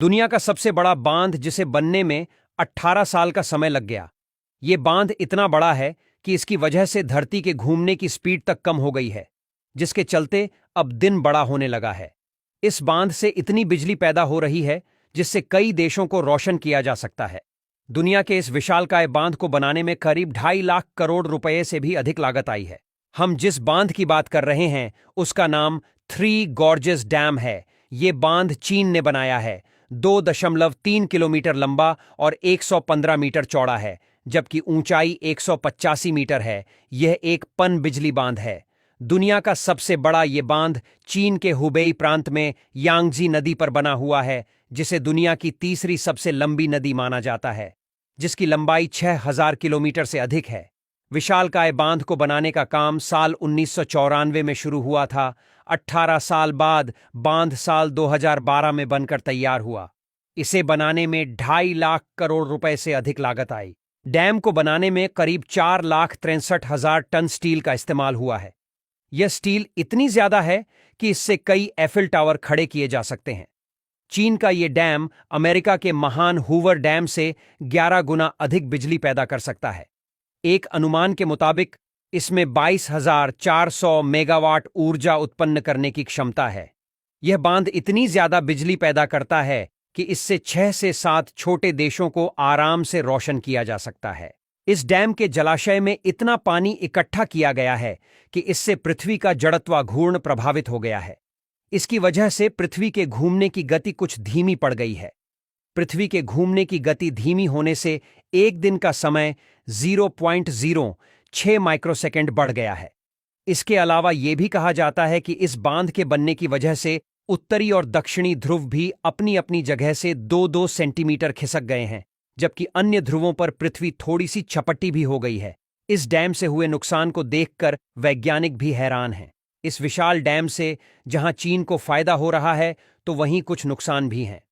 दुनिया का सबसे बड़ा बांध जिसे बनने में 18 साल का समय लग गया। ये बांध इतना बड़ा है कि इसकी वजह से धरती के घूमने की स्पीड तक कम हो गई है, जिसके चलते अब दिन बड़ा होने लगा है। इस बांध से इतनी बिजली पैदा हो रही है जिससे कई देशों को रोशन किया जा सकता है। दुनिया के इस विशालकाय बांध को बनाने में करीब 2.5 लाख करोड़ रुपए से भी अधिक लागत आई है। हम जिस बांध की बात कर रहे हैं उसका नाम थ्री गॉर्जेस डैम है। ये बांध चीन ने बनाया है। 2.3 किलोमीटर लंबा और 115 मीटर चौड़ा है, जबकि ऊंचाई 185 मीटर है। यह एक पन बिजली बांध है। दुनिया का सबसे बड़ा ये बांध चीन के हुबेई प्रांत में यांगजी नदी पर बना हुआ है, जिसे दुनिया की तीसरी सबसे लंबी नदी माना जाता है, जिसकी लंबाई 6000 किलोमीटर से अधिक है। विशालकाय बांध को बनाने का काम साल 1994 में शुरू हुआ था। 18 साल बाद बांध साल 2012 में बनकर तैयार हुआ। इसे बनाने में 2.5 लाख करोड़ रुपए से अधिक लागत आई। डैम को बनाने में करीब 4,63,000 टन स्टील का इस्तेमाल हुआ है। यह स्टील इतनी ज्यादा है कि इससे कई एफिल टावर खड़े किए जा सकते हैं। चीन का यह डैम अमेरिका के महान हूवर डैम से 11 गुना अधिक बिजली पैदा कर सकता है। एक अनुमान के मुताबिक इसमें 22,400 मेगावाट ऊर्जा उत्पन्न करने की क्षमता है। यह बांध इतनी ज्यादा बिजली पैदा करता है कि इससे 6 से 7 छोटे देशों को आराम से रोशन किया जा सकता है। इस डैम के जलाशय में इतना पानी इकट्ठा किया गया है कि इससे पृथ्वी का जड़त्वाघूर्ण प्रभावित हो गया है। इसकी वजह से पृथ्वी के घूमने की गति कुछ धीमी पड़ गई है। पृथ्वी के घूमने की गति धीमी होने से एक दिन का समय 0.06 माइक्रोसेकंड बढ़ गया है। इसके अलावा यह भी कहा जाता है कि इस बांध के बनने की वजह से उत्तरी और दक्षिणी ध्रुव भी अपनी अपनी जगह से 2-2 सेंटीमीटर खिसक गए हैं, जबकि अन्य ध्रुवों पर पृथ्वी थोड़ी सी चपटी भी हो गई है। इस डैम से हुए नुकसान को देखकर वैज्ञानिक भी हैरान हैं। इस विशाल डैम से जहां चीन को फायदा हो रहा है, तो वहीं कुछ नुकसान भी हैं।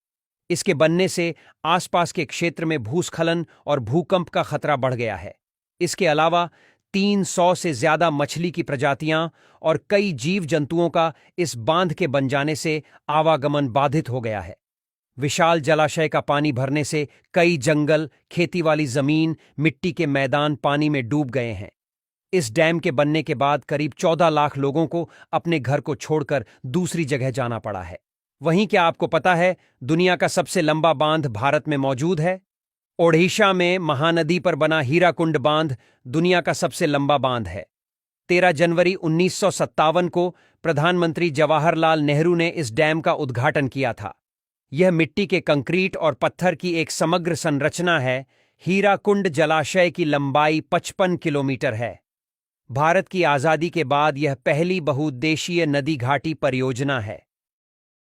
इसके बनने से आसपास के क्षेत्र में भूस्खलन और भूकंप का खतरा बढ़ गया है। इसके अलावा 300 से ज्यादा मछली की प्रजातियां और कई जीव जंतुओं का इस बांध के बन जाने से आवागमन बाधित हो गया है। विशाल जलाशय का पानी भरने से कई जंगल, खेती वाली जमीन, मिट्टी के मैदान पानी में डूब गए हैं। इस डैम के बनने के बाद करीब 14 लाख लोगों को अपने घर को छोड़कर दूसरी जगह जाना पड़ा है। वहीं क्या आपको पता है दुनिया का सबसे लंबा बांध भारत में मौजूद है? ओडिशा में महानदी पर बना हीराकुंड बांध दुनिया का सबसे लंबा बांध है। 13 जनवरी 1957 को प्रधानमंत्री जवाहरलाल नेहरू ने इस डैम का उद्घाटन किया था। यह मिट्टी के कंक्रीट और पत्थर की एक समग्र संरचना है। हीराकुंड जलाशय की लंबाई 55 किलोमीटर है। भारत की आजादी के बाद यह पहली बहुउद्देशीय नदी घाटी परियोजना है।